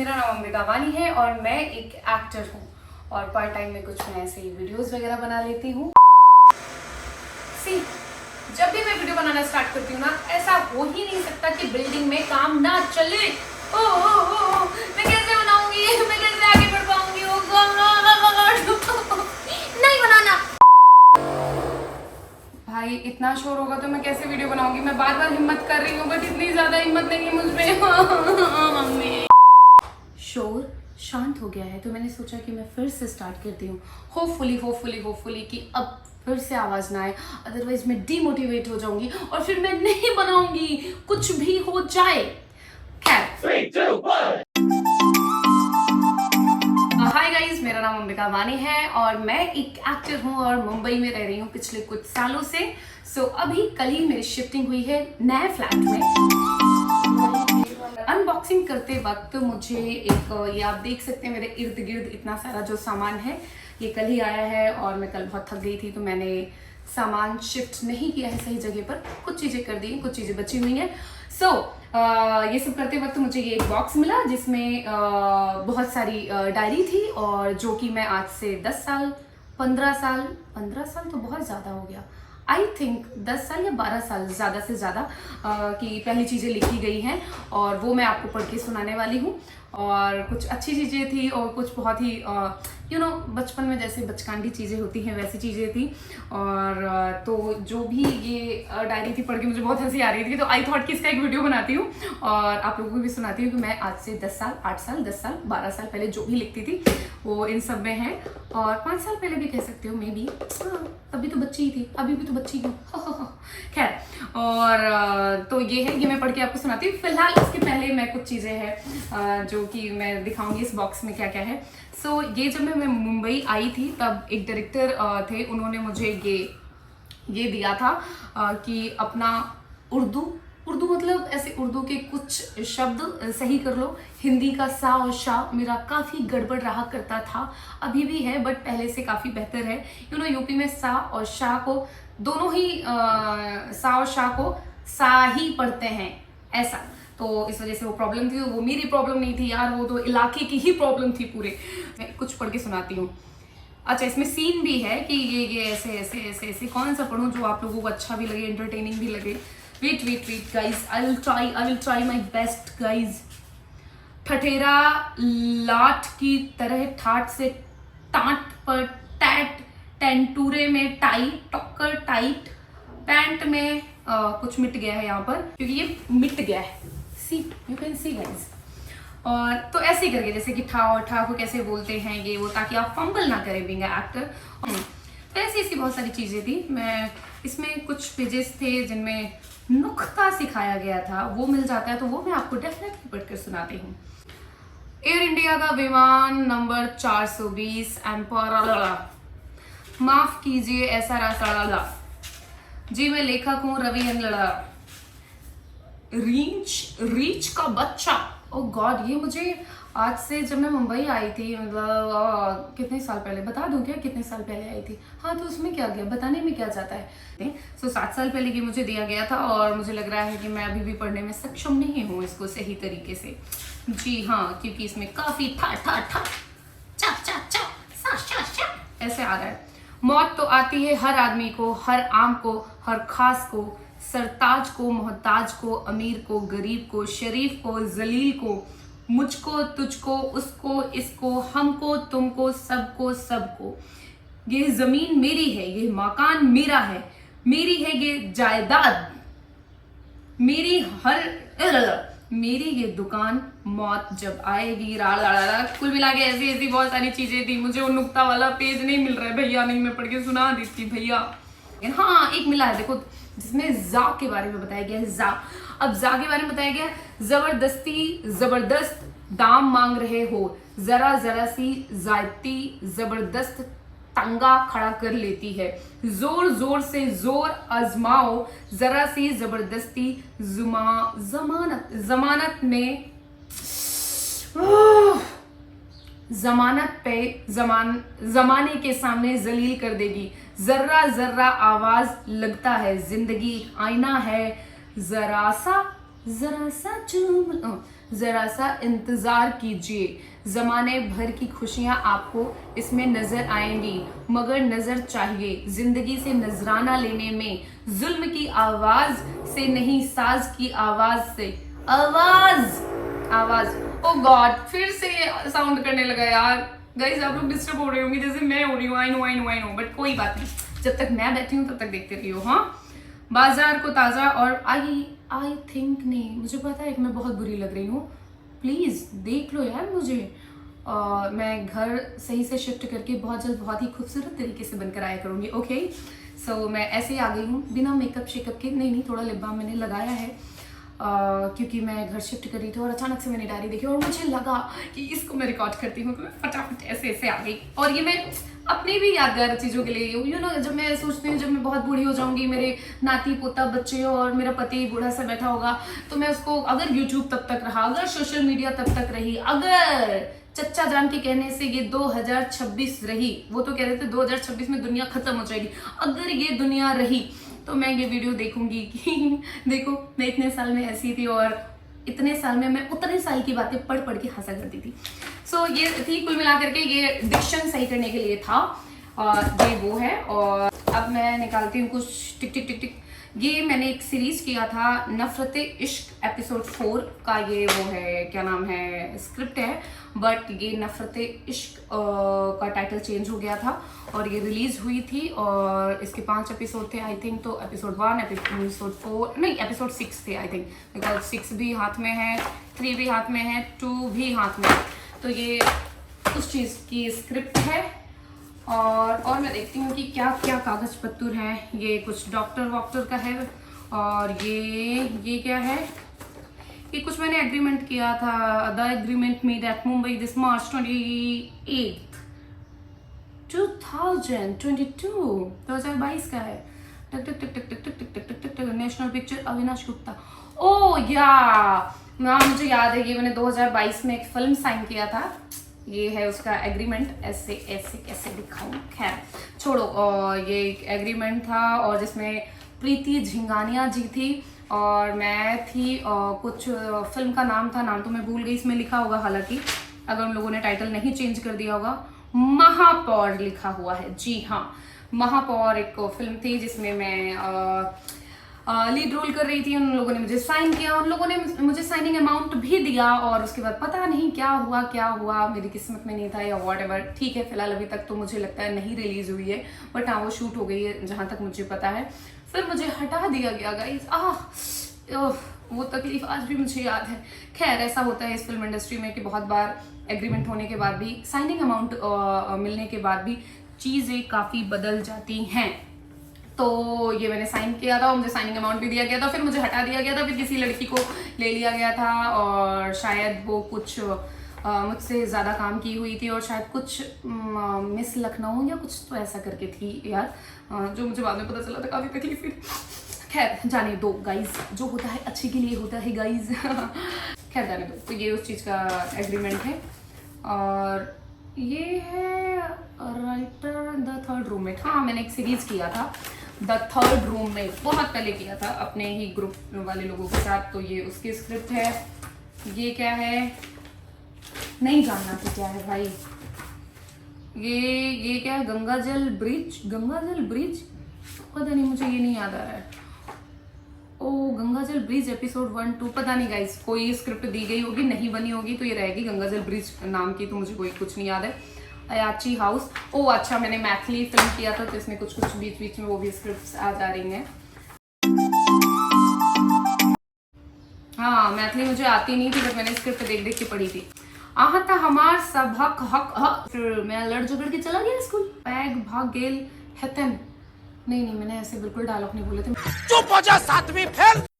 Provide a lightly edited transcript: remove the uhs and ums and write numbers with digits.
मेरा नाम अंबिका वानी है और मैं एक एक्टर हूँ और पार्ट टाइम में कुछ मैं ऐसे ही वीडियोस वगैरह बना लेती हूँ। जब भी मैं वीडियो बनाना स्टार्ट करती हूँ ना, ऐसा हो ही नहीं सकता कि बिल्डिंग में काम ना चले। मैं कैसे बनाऊंगी, मैं कैसे आगे बढ़ पाऊंगी? ओ गॉड, नहीं बनाना। भाई इतना शोर होगा तो मैं कैसे वीडियो बनाऊंगी? मैं बार बार हिम्मत कर रही हूँ बट इतनी ज्यादा हिम्मत नहीं है मुझ में। शोर शांत हो गया है तो मैंने सोचा कि मैं फिर से स्टार्ट करती हूँ। होपफुली कि अब फिर से आवाज ना आए, अदरवाइज मैं डीमोटिवेट हो जाऊंगी और फिर मैं नहीं बनाऊंगी, कुछ भी हो जाए। खैर, हाय गाइस, मेरा नाम अंबिका वानी है और मैं एक एक्टर हूँ और मुंबई में रह रही हूँ पिछले कुछ सालों से। अभी कल ही मेरी शिफ्टिंग हुई है नए फ्लैट में। अनबॉक्सिंग करते वक्त मुझे ये आप देख सकते हैं मेरे इर्द गिर्द इतना सारा जो सामान है, ये कल ही आया है और मैं कल बहुत थक गई थी तो मैंने सामान शिफ्ट नहीं किया है सही जगह पर। कुछ चीज़ें कर दी, कुछ चीज़ें बची हुई हैं। ये सब करते वक्त मुझे ये एक बॉक्स मिला जिसमें बहुत सारी डायरी थी और जो कि मैं आज से 10 साल 15 साल तो बहुत ज़्यादा हो गया, आई थिंक 10 साल या 12 साल ज़्यादा से ज़्यादा की पहली चीज़ें लिखी गई हैं और वो मैं आपको पढ़ के सुनाने वाली हूँ। और कुछ अच्छी चीज़ें थी और कुछ बहुत ही बचपन में जैसे बचकानी चीज़ें होती हैं वैसी चीज़ें थी। और तो जो भी ये डायरी थी पढ़ के मुझे बहुत हंसी आ रही थी तो आई थॉट कि इसका एक वीडियो बनाती हूँ और आप लोगों को भी सुनाती हूँ कि मैं आज से 10 साल 8 साल 10 साल 12 साल पहले जो भी लिखती थी वो इन सब में है और 5 साल पहले भी कह सकते हो मे बी। तभी तो बच्ची ही थी, अभी भी तो बच्ची हूँ। खैर, और तो ये है, ये मैं पढ़ के आपको सुनाती हूँ। फिलहाल इसके पहले मैं कुछ चीज़ें हैं जो कि मैं दिखाऊंगी इस बॉक्स में क्या क्या है। ये जब मैं मुंबई आई थी तब एक डायरेक्टर थे, उन्होंने मुझे ये दिया था कि अपना उर्दू मतलब ऐसे उर्दू के कुछ शब्द सही कर लो। हिंदी का सा और शाह मेरा काफ़ी गड़बड़ रहा करता था, अभी भी है बट पहले से काफ़ी बेहतर है। यूपी में सा और शाह को दोनों ही सा और शाह को सा ही पढ़ते हैं ऐसा, तो इस वजह से वो प्रॉब्लम थी। वो मेरी प्रॉब्लम नहीं थी यार, वो तो इलाके की ही प्रॉब्लम थी पूरे। मैं कुछ पढ़ के सुनाती हूँ। अच्छा, इसमें सीन भी है कि ये ऐसे ऐसे ऐसे ऐसे कौन सा पढ़ूं जो आप लोगों को अच्छा भी लगे, एंटरटेनिंग भी लगे। Wait guys, I will try my best guys. ठठेरा लाठ की तरह ठाट से टाट पर टैट, टेंटूरे में टाई, टक्कर टाइट, पैंट में कुछ मिट गया है यहाँ पर क्योंकि ये मिट गया है। सी यू कैन सी गाइज। और तो ऐसे ही करके जैसे कि ठा और ठा को कैसे बोलते हैं ये वो, ताकि आप फंबल ना करें बीइंग एक्टर। तो ऐसी इसकी बहुत सारी चीज़ें थी। मैं इसमें कुछ पेजेस थे जिनमें नुक्ता सिखाया गया था, वो मिल जाता है तो वो मैं आपको डेफिनेटली पढ़कर सुनाती हूँ। एयर इंडिया का विमान नंबर 420 माफ कीजिए ऐसा रास्ता जी, मैं लेखक हूँ रवि लड़ा। रीच का बच्चा, ओ गॉड, ये मुझे आज से जब मैं मुंबई आई थी, मतलब कितने साल पहले बता दूं क्या कितने साल पहले आई थी? हाँ, तो उसमें क्या गया, बताने में क्या जाता है। 7 साल पहले ये मुझे दिया गया था और मुझे लग रहा है कि मैं अभी भी पढ़ने में सक्षम नहीं हूँ इसको सही तरीके से। जी हाँ, क्योंकि इसमें काफी ठा ठा ठा चा चा चा सा शा शा ऐसे आ रहा है। मौत तो आती है हर आदमी को, हर आम को, हर खास को, सरताज को, मोहताज को, अमीर को, गरीब को, शरीफ को, जलील को, मुझको, तुझको, उसको, इसको, हमको, तुमको, सबको। ये जमीन मेरी है, ये मकान मेरा है, मेरी है ये जायदाद, मेरी ये दुकान, मौत जब आएगी कुल मिला के ऐसी बहुत सारी चीजें थी। मुझे वो नुक्ता वाला पेज नहीं मिल रहा है भैया, नहीं मैं पढ़ के सुना देती भैया। हाँ, एक मिला है देखो, जिसमें जा के बारे में बताया गया है। जा के बारे में बताया गया है, जबरदस्त दाम मांग रहे हो, जरा सी जायती जबरदस्त तंगा खड़ा कर लेती है, जोर से जोर आजमाओ, जरा सी जबरदस्ती जमानत पे जमाने के सामने जलील कर देगी। जर्रा आवाज लगता है, जिंदगी आईना है, जरा सा जरा सा चूम लो, जरा सा इंतजार कीजिए, जमाने भर की खुशियां आपको इसमें नजर आएंगी, मगर नजर चाहिए जिंदगी से नजराना लेने में, जुल्म की आवाज से नहीं साज की आवाज से। आवाज आवाज, ओ गॉड, फिर से ये साउंड करने लगा यार। गाइस आप लोग डिस्टर्ब हो रहे होंगे जैसे मैं हो रही हूँ, आई नो, बट कोई बात नहीं, जब तक मैं बैठी हूँ तब तक देखते रहियो। हाँ, बाजार को ताजा और आई थिंक, नहीं मुझे पता है कि मैं बहुत बुरी लग रही हूँ, प्लीज देख लो यार मुझे। मैं घर सही से शिफ्ट करके बहुत जल्द बहुत ही खूबसूरत तरीके से बनकर आया करूंगी। ओके, सो मैं ऐसे ही आ गई हूँ बिना मेकअप शेकअप के। नहीं, थोड़ा लिप बाम मैंने लगाया है क्योंकि मैं घर शिफ्ट कर रही थी और अचानक से मैंने डायरी देखी और मुझे लगा कि इसको मैं रिकॉर्ड करती हूँ, तो मैं फटाफट ऐसे आ गई। और ये मैं अपनी भी यादगार चीज़ों के लिए यू नो, जब मैं सोचती हूँ जब मैं बहुत बूढ़ी हो जाऊंगी, मेरे नाती पोता बच्चे और मेरा पति बूढ़ा सा बैठा होगा, तो मैं उसको, अगर यूट्यूब तब तक रहा, अगर सोशल मीडिया तब तक रही, अगर चच्चा जान के कहने से ये 2026 रही, वो तो कह रहे थे 2026 में दुनिया खत्म हो जाएगी, अगर ये दुनिया रही तो मैं ये वीडियो देखूंगी कि देखो मैं इतने साल में ऐसी थी और इतने साल में मैं उतने साल की बातें पढ़ के हंसा करती थी। सो ये थी कुल मिला करके, ये डिक्शन सही करने के लिए था और ये वो है। और अब मैं निकालती हूँ कुछ टिक टिक टिक टिक। ये मैंने एक सीरीज किया था नफरते इश्क एपिसोड 4 का, ये वो है, क्या नाम है, स्क्रिप्ट है, बट ये नफरते इश्क का टाइटल चेंज हो गया था और ये रिलीज हुई थी और इसके 5 एपिसोड थे आई थिंक। तो एपिसोड 1, एपिसोड 4 नहीं, एपिसोड 6 थे आई थिंक, बिकॉज 6 भी हाथ में है, 3 भी हाथ में है, 2 भी हाथ में है। तो ये उस चीज़ की स्क्रिप्ट है और मैं देखती हूँ कि क्या क्या कागज पत्तर हैं। ये कुछ डॉक्टर का है और ये क्या है, ये कुछ मैंने एग्रीमेंट किया था, the agreement made at Mumbai this March 28 2022 का है। टक टक टक टक टक टक टक टक टक टक, नेशनल पिक्चर, अविनाश गुप्ता। ओ या मुझे याद है, ये मैंने 2022 में एक फिल्म साइन किया था, ये है उसका एग्रीमेंट। ऐसे कैसे दिखाऊं, खैर छोड़ो। ये एक एग्रीमेंट था और जिसमें प्रीति झिंगानिया जी थी और मैं थी, कुछ फिल्म का नाम था, नाम तो मैं भूल गई, इसमें लिखा होगा हालांकि, अगर उन लोगों ने टाइटल नहीं चेंज कर दिया होगा, महापौर लिखा हुआ है। जी हाँ, महापौर एक फिल्म थी जिसमें मैं लीड रोल कर रही थी। उन लोगों ने मुझे साइन किया, उन लोगों ने मुझे साइनिंग अमाउंट भी दिया और उसके बाद पता नहीं क्या हुआ, मेरी किस्मत में नहीं था या व्हाटएवर। ठीक है, फिलहाल अभी तक तो मुझे लगता है नहीं रिलीज हुई है, बट हाँ वो शूट हो गई है जहां तक मुझे पता है। फिर मुझे हटा दिया गया गाइस, वो तकलीफ आज भी मुझे याद है। खैर ऐसा होता है इस फिल्म इंडस्ट्री में कि बहुत बार एग्रीमेंट होने के बाद भी, साइनिंग अमाउंट मिलने के बाद भी चीजें काफी बदल जाती हैं। तो ये मैंने साइन किया था और मुझे साइनिंग अमाउंट भी दिया गया था, फिर मुझे हटा दिया गया था, फिर किसी लड़की को ले लिया गया था और शायद वो कुछ मुझसे ज़्यादा काम की हुई थी और शायद कुछ मिस लखनऊ या कुछ तो ऐसा करके थी यार, जो मुझे बाद में पता चला था, काफ़ी तकलीफ हुई। खैर जाने दो गाइज, जो होता है अच्छे के लिए होता है गाइज। खैर जाने दो। तो ये उस चीज़ का एग्रीमेंट है और ये है राइटर द थर्ड रूममेट। हाँ मैंने एक सीरीज किया था द थर्ड रूममेट, बहुत पहले किया था अपने ही ग्रुप वाले लोगों के साथ। तो ये उसकी स्क्रिप्ट है। ये क्या है नहीं जानना तो क्या है भाई। ये क्या है, गंगाजल ब्रिज, पता नहीं, मुझे ये नहीं याद आ रहा है। ओ गंगाजल ब्रिज एपिसोड 1, 2, पता नहीं गाइस, कोई स्क्रिप्ट दी गई होगी, नहीं बनी होगी तो ये रहेगी गंगाजल ब्रिज नाम की, तो मुझे कोई कुछ नहीं याद है। अयाची हाउस, ओ अच्छा मैंने मैथिली फिल्म किया था तो इसमें कुछ बीच में वो भी स्क्रिप्ट्स आ जा रही हैं। हाँ मैथिली मुझे आती नहीं थी बट मैंने स्क्रिप्ट देख के पढ़ी थी। आहता हमार सब हक फिर मैं लड़ झगड़ के चला गया स्कूल, बैग भाग गेल हेतन। नहीं मैंने ऐसे बिल्कुल डायलॉग नहीं बोले थे। चुप हो जा, सातवीं फेल।